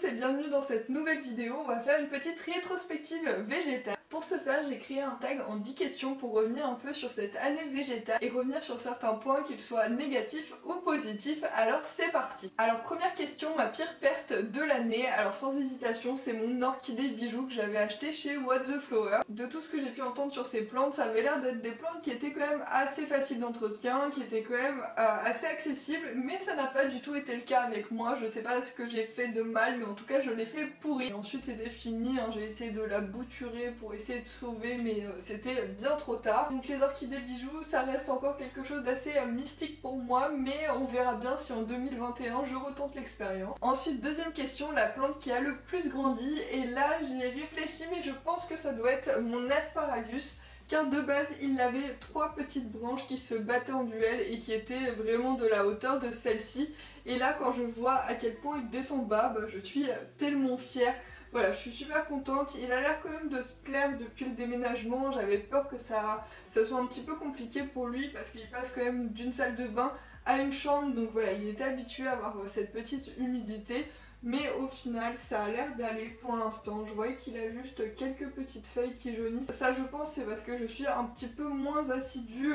et bienvenue dans cette nouvelle vidéo. On va faire une petite rétrospective végétale. Pour ce faire, j'ai créé un tag en 10 questions pour revenir un peu sur cette année végétale et revenir sur certains points, qu'ils soient négatifs ou positifs. Alors c'est parti. Alors première question, ma pire perte de l'année. Alors sans hésitation, c'est mon orchidée bijou que j'avais acheté chez What the Flower. De tout ce que j'ai pu entendre sur ces plantes, ça avait l'air d'être des plantes qui étaient quand même assez faciles d'entretien, qui étaient quand même assez accessibles, mais ça n'a pas du tout été le cas avec moi. Je sais pas ce que j'ai fait de mal, mais en tout cas je l'ai fait pourrir. Et ensuite c'était fini, hein. J'ai essayé de la bouturer pour essayer de sauver, mais c'était bien trop tard. Donc les orchidées bijoux, ça reste encore quelque chose d'assez mystique pour moi, mais on verra bien si en 2021 je retente l'expérience. Ensuite deuxième question, la plante qui a le plus grandi, et là j'y ai réfléchi, mais je pense que ça doit être mon asparagus, car de base il avait 3 petites branches qui se battaient en duel et qui étaient vraiment de la hauteur de celle-ci, et là quand je vois à quel point il descend bas, je suis tellement fière. Voilà, je suis super contente. Il a l'air quand même de se plaire depuis le déménagement. J'avais peur que ça soit un petit peu compliqué pour lui parce qu'il passe quand même d'une salle de bain à une chambre, donc voilà, il était habitué à avoir cette petite humidité. Mais au final ça a l'air d'aller pour l'instant. Je voyais qu'il a juste quelques petites feuilles qui jaunissent. Ça je pense c'est parce que je suis un petit peu moins assidue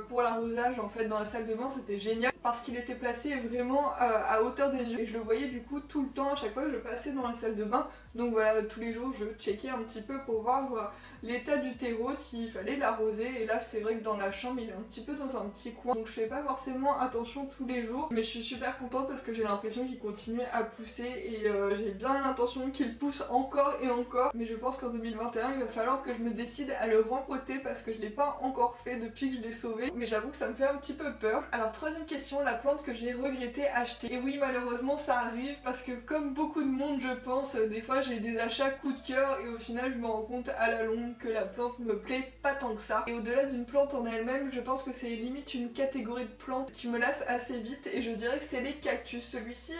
pour l'arrosage en fait dans la salle de bain. C'était génial parce qu'il était placé vraiment à hauteur des yeux et je le voyais du coup tout le temps à chaque fois que je passais dans la salle de bain. Donc voilà, tous les jours je checkais un petit peu pour voir l'état du terreau, s'il fallait l'arroser. Et là c'est vrai que dans la chambre il est un petit peu dans un petit coin, donc je fais pas forcément attention tous les jours. Mais je suis super contente parce que j'ai l'impression qu'il continue à pousser et j'ai bien l'intention qu'il pousse encore et encore. Mais je pense qu'en 2021 il va falloir que je me décide à le rempoter parce que je l'ai pas encore fait depuis que je l'ai sauvé. Mais j'avoue que ça me fait un petit peu peur. Alors troisième question, la plante que j'ai regretté acheter. Et oui, malheureusement ça arrive parce que comme beaucoup de monde je pense, des fois j'ai des achats coup de cœur et au final je me rends compte à la longue que la plante me plaît pas tant que ça. Et au-delà d'une plante en elle-même, je pense que c'est limite une catégorie de plantes qui me lasse assez vite et je dirais que c'est les cactus. Celui-ci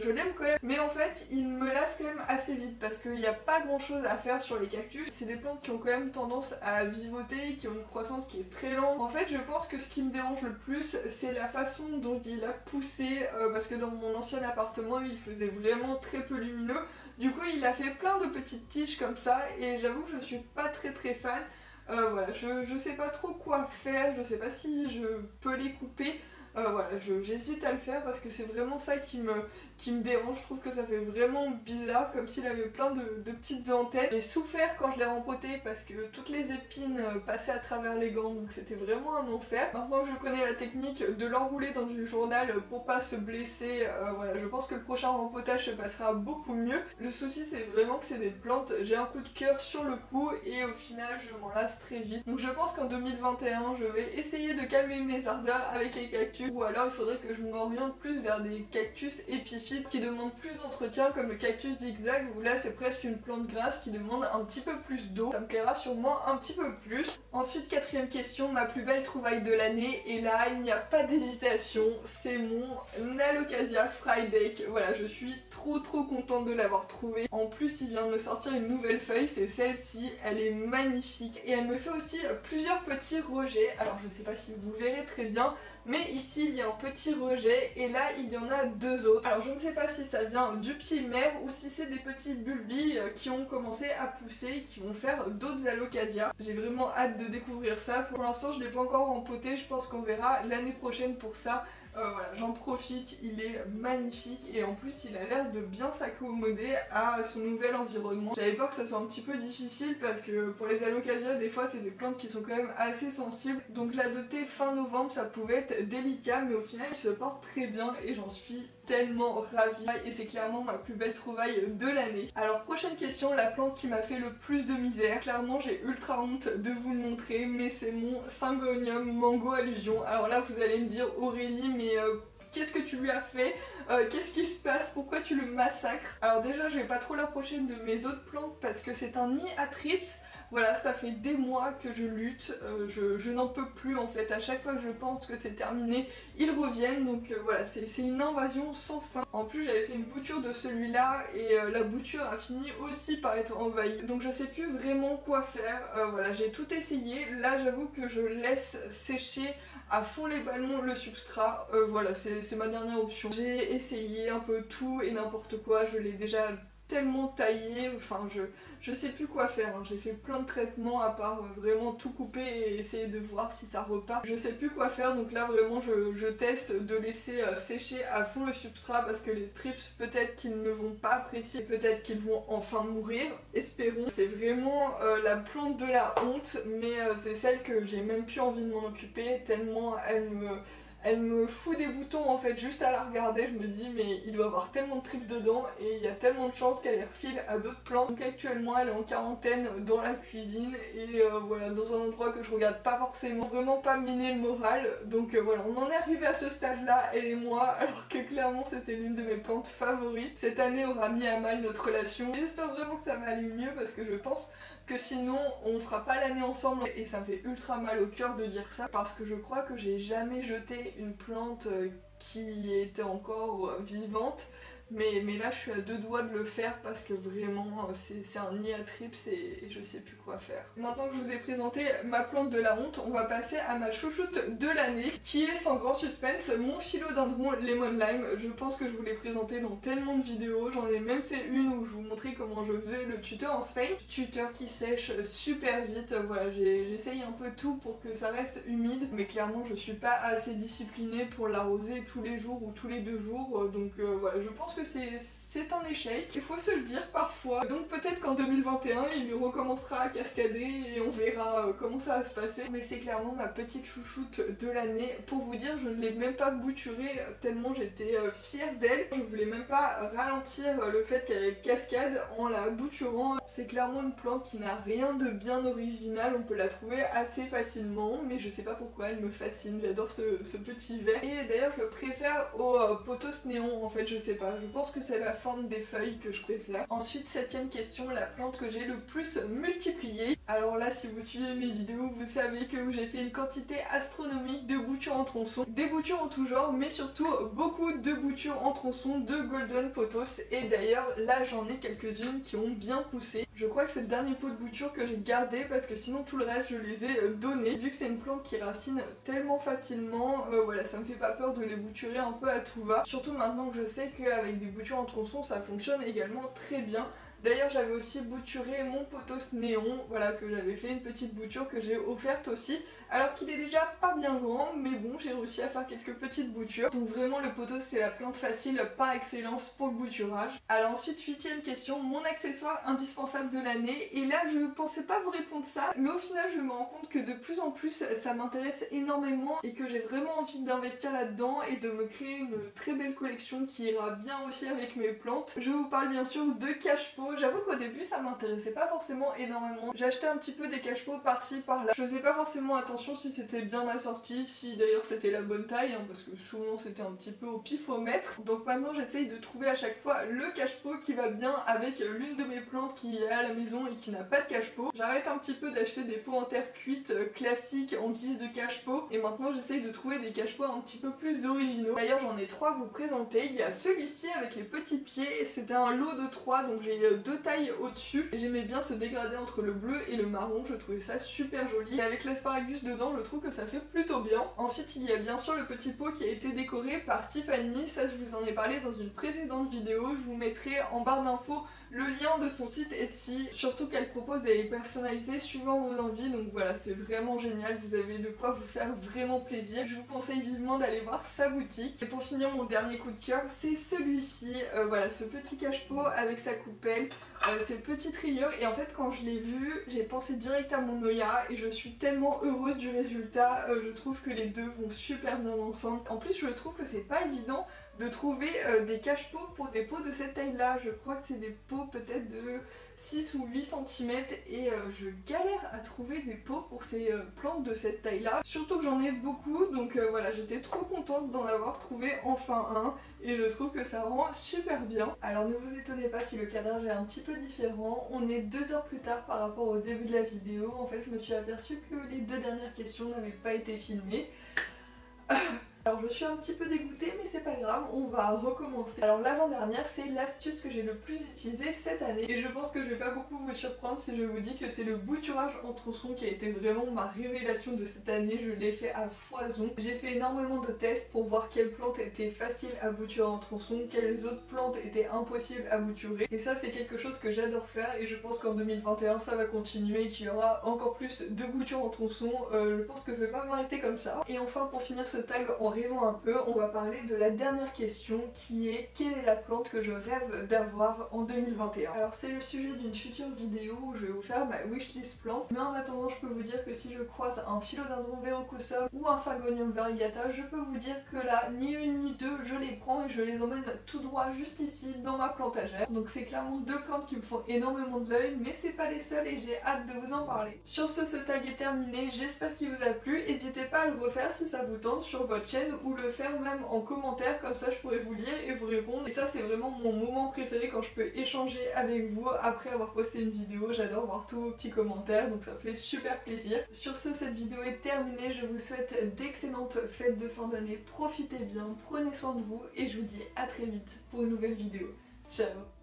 je l'aime quand même, mais en fait il me lasse quand même assez vite parce qu'il n'y a pas grand chose à faire sur les cactus. C'est des plantes qui ont quand même tendance à vivoter, qui ont une croissance qui est très lente. En fait je pense que ce qui me dérange le plus c'est la façon dont il a poussé parce que dans mon ancien appartement il faisait vraiment très peu lumineux. Du coup il a fait plein de petites tiges comme ça et j'avoue que je suis pas très fan. Voilà, je sais pas trop quoi faire, je sais pas si je peux les couper. Voilà, j'hésite à le faire parce que c'est vraiment ça qui me dérange. Je trouve que ça fait vraiment bizarre, comme s'il avait plein de petites antennes. J'ai souffert quand je l'ai rempoté parce que toutes les épines passaient à travers les gants, donc c'était vraiment un enfer. Maintenant que je connais la technique de l'enrouler dans du journal pour pas se blesser, voilà, je pense que le prochain rempotage se passera beaucoup mieux. Le souci c'est vraiment que c'est des plantes, j'ai un coup de cœur sur le coup et au final je m'en lasse très vite. Donc je pense qu'en 2021 je vais essayer de calmer mes ardeurs avec les cactus. Ou alors il faudrait que je m'oriente plus vers des cactus épiphytes qui demandent plus d'entretien, comme le cactus zigzag où là c'est presque une plante grasse qui demande un petit peu plus d'eau. Ça me plaira sûrement un petit peu plus. Ensuite quatrième question, ma plus belle trouvaille de l'année, et là il n'y a pas d'hésitation, c'est mon Alocasia Friday. Voilà, je suis trop contente de l'avoir trouvé. En plus il vient de me sortir une nouvelle feuille, c'est celle-ci, elle est magnifique et elle me fait aussi plusieurs petits rejets. Alors je sais pas si vous verrez très bien, mais ici il y a un petit rejet et là il y en a 2 autres. Alors je ne sais pas si ça vient du pied mère ou si c'est des petits bulbis qui ont commencé à pousser et qui vont faire d'autres alocasias. J'ai vraiment hâte de découvrir ça. Pour l'instant je ne l'ai pas encore rempoté, je pense qu'on verra l'année prochaine pour ça. Voilà, j'en profite, il est magnifique et en plus il a l'air de bien s'accommoder à son nouvel environnement. J'avais peur que ça soit un petit peu difficile parce que pour les alocasias des fois c'est des plantes qui sont quand même assez sensibles, donc l'adopter fin novembre ça pouvait être délicat, mais au final il se porte très bien et j'en suis tellement ravie et c'est clairement ma plus belle trouvaille de l'année. Alors prochaine question, la plante qui m'a fait le plus de misère. Clairement j'ai ultra honte de vous le montrer, mais c'est mon Syngonium Mango Allusion. Alors là vous allez me dire Aurélie, mais qu'est-ce que tu lui as fait? Qu'est-ce qui se passe? Pourquoi tu le massacres? Alors déjà je vais pas trop l'approcher de mes autres plantes parce que c'est un nid à thrips. Voilà, ça fait des mois que je lutte, je n'en peux plus en fait. À chaque fois que je pense que c'est terminé, ils reviennent, donc voilà, c'est une invasion sans fin. En plus j'avais fait une bouture de celui-là et la bouture a fini aussi par être envahie, donc je sais plus vraiment quoi faire. Voilà, j'ai tout essayé. Là j'avoue que je laisse sécher à fond les ballons le substrat. Voilà, c'est ma dernière option. J'ai essayé un peu tout et n'importe quoi, je l'ai déjà tellement taillé, enfin je sais plus quoi faire, hein. J'ai fait plein de traitements à part vraiment tout couper et essayer de voir si ça repart. Je sais plus quoi faire, donc là vraiment je teste de laisser sécher à fond le substrat parce que les thrips peut-être qu'ils ne vont pas apprécier, peut-être qu'ils vont enfin mourir, espérons. C'est vraiment la plante de la honte, mais c'est celle que j'ai même plus envie de m'en occuper tellement elle me fout des boutons en fait, juste à la regarder. Je me dis mais il doit y avoir tellement de tripes dedans et il y a tellement de chances qu'elle les refile à d'autres plantes. Donc actuellement elle est en quarantaine dans la cuisine et voilà, dans un endroit que je regarde pas forcément, vraiment pas miner le moral. Donc voilà, on en est arrivé à ce stade là, elle et moi, alors que clairement c'était l'une de mes plantes favorites. Cette année aura mis à mal notre relation. J'espère vraiment que ça va aller mieux parce que je pense que sinon on fera pas l'année ensemble et ça me fait ultra mal au cœur de dire ça parce que je crois que j'ai jamais jeté une plante qui était encore vivante, mais là je suis à deux doigts de le faire parce que vraiment c'est un nid à trips et je sais plus quoi faire. Maintenant que je vous ai présenté ma plante de la honte, on va passer à ma chouchoute de l'année qui est sans grand suspense mon philodendron lemon lime. Je pense que je vous l'ai présenté dans tellement de vidéos, j'en ai même fait une où je vous montrais comment je faisais le tuteur en spray, tuteur qui sèche super vite. Voilà, j'essaye un peu tout pour que ça reste humide, mais clairement je suis pas assez disciplinée pour l'arroser tous les jours ou tous les 2 jours, donc voilà, je pense que c'est un échec, il faut se le dire parfois. Donc peut-être qu'en 2021 il recommencera à cascader et on verra comment ça va se passer. Mais c'est clairement ma petite chouchoute de l'année. Pour vous dire, je ne l'ai même pas bouturée tellement j'étais fière d'elle. Je voulais même pas ralentir le fait qu'elle cascade en la bouturant. C'est clairement une plante qui n'a rien de bien original, on peut la trouver assez facilement, mais je sais pas pourquoi elle me fascine, j'adore ce petit vert. Et d'ailleurs je le préfère au pothos néon en fait, je sais pas, je pense que c'est la forme des feuilles que je préfère. Ensuite, 7ème question, la plante que j'ai le plus multipliée. Alors là, si vous suivez mes vidéos, vous savez que j'ai fait une quantité astronomique de boutures en tronçon, des boutures en tout genre, mais surtout beaucoup de boutures en tronçon de golden pothos. Et d'ailleurs, là j'en ai quelques-unes qui ont bien poussé. Je crois que c'est le dernier pot de bouture que j'ai gardé parce que sinon tout le reste je les ai donnés. Vu que c'est une plante qui racine tellement facilement, voilà, ça me fait pas peur de les bouturer un peu à tout va. Surtout maintenant que je sais qu'avec des boutures en tronçon ça fonctionne également très bien. D'ailleurs j'avais aussi bouturé mon pothos néon, voilà, que j'avais fait une petite bouture que j'ai offerte aussi, alors qu'il est déjà pas bien grand, mais bon, j'ai réussi à faire quelques petites boutures. Donc vraiment le pothos c'est la plante facile par excellence pour le bouturage. Alors ensuite, 8ème question, mon accessoire indispensable de l'année, et là je pensais pas vous répondre ça, mais au final je me rends compte que de plus en plus ça m'intéresse énormément et que j'ai vraiment envie d'investir là-dedans et de me créer une très belle collection qui ira bien aussi avec mes plantes. Je vous parle bien sûr de cache-pot. J'avoue qu'au début ça m'intéressait pas forcément énormément. J'achetais un petit peu des cache-pots par-ci par-là. Je faisais pas forcément attention si c'était bien assorti, si d'ailleurs c'était la bonne taille, hein, parce que souvent c'était un petit peu au pifomètre. Donc maintenant j'essaye de trouver à chaque fois le cache-pot qui va bien avec l'une de mes plantes qui est à la maison et qui n'a pas de cache-pot. J'arrête un petit peu d'acheter des pots en terre cuite classiques en guise de cache-pot et maintenant j'essaye de trouver des cache-pots un petit peu plus originaux. D'ailleurs j'en ai 3 à vous présenter. Il y a celui-ci avec les petits pieds, c'était un lot de 3, donc j'ai 2 tailles au-dessus. J'aimais bien ce dégradé entre le bleu et le marron, je trouvais ça super joli. Et avec l'asparagus dedans, je trouve que ça fait plutôt bien. Ensuite, il y a bien sûr le petit pot qui a été décoré par Tiffany. Ça, je vous en ai parlé dans une précédente vidéo. Je vous mettrai en barre d'infos le lien de son site Etsy. Surtout qu'elle propose des personnalisés suivant vos envies. Donc voilà, c'est vraiment génial. Vous avez de quoi vous faire vraiment plaisir. Je vous conseille vivement d'aller voir sa boutique. Et pour finir, mon dernier coup de cœur, c'est celui-ci. Voilà, ce petit cache-pot avec sa coupelle. Ces petites rayures, et en fait quand je l'ai vu j'ai pensé direct à mon Noya et je suis tellement heureuse du résultat. Je trouve que les deux vont super bien ensemble. En plus je trouve que c'est pas évident de trouver des cache-pots pour des pots de cette taille là. Je crois que c'est des pots peut-être de 6 ou 8 cm et je galère à trouver des pots pour ces plantes de cette taille là. Surtout que j'en ai beaucoup, donc voilà, j'étais trop contente d'en avoir trouvé enfin un et je trouve que ça rend super bien. Alors ne vous étonnez pas si le cadrage est un petit peu différent, on est 2 heures plus tard par rapport au début de la vidéo. En fait je me suis aperçue que les 2 dernières questions n'avaient pas été filmées. Alors je suis un petit peu dégoûtée mais c'est pas grave, on va recommencer. Alors l'avant-dernière c'est l'astuce que j'ai le plus utilisée cette année et je pense que je vais pas beaucoup vous surprendre si je vous dis que c'est le bouturage en tronçon qui a été vraiment ma révélation de cette année. Je l'ai fait à foison. J'ai fait énormément de tests pour voir quelles plantes étaient faciles à bouturer en tronçon, quelles autres plantes étaient impossibles à bouturer, et ça c'est quelque chose que j'adore faire et je pense qu'en 2021 ça va continuer et qu'il y aura encore plus de boutures en tronçon. Je pense que je vais pas m'arrêter comme ça. Et enfin pour finir ce tag en rêvant un peu, on va parler de la dernière question qui est: quelle est la plante que je rêve d'avoir en 2021? Alors c'est le sujet d'une future vidéo où je vais vous faire ma wishlist plante, mais en attendant je peux vous dire que si je croise un philodendron verrucosum ou un syngonium variegata, je peux vous dire que là, ni une ni deux, je les prends et je les emmène tout droit juste ici dans ma plantagère. Donc c'est clairement deux plantes qui me font énormément de l'œil, mais c'est pas les seules et j'ai hâte de vous en parler. Sur ce tag est terminé, j'espère qu'il vous a plu. N'hésitez pas à le refaire si ça vous tente sur votre chaîne ou le faire même en commentaire, comme ça je pourrais vous lire et vous répondre. Et ça c'est vraiment mon moment préféré quand je peux échanger avec vous après avoir posté une vidéo. J'adore voir tous vos petits commentaires, donc ça me fait super plaisir. Sur ce, cette vidéo est terminée, je vous souhaite d'excellentes fêtes de fin d'année, profitez bien, prenez soin de vous et je vous dis à très vite pour une nouvelle vidéo. Ciao!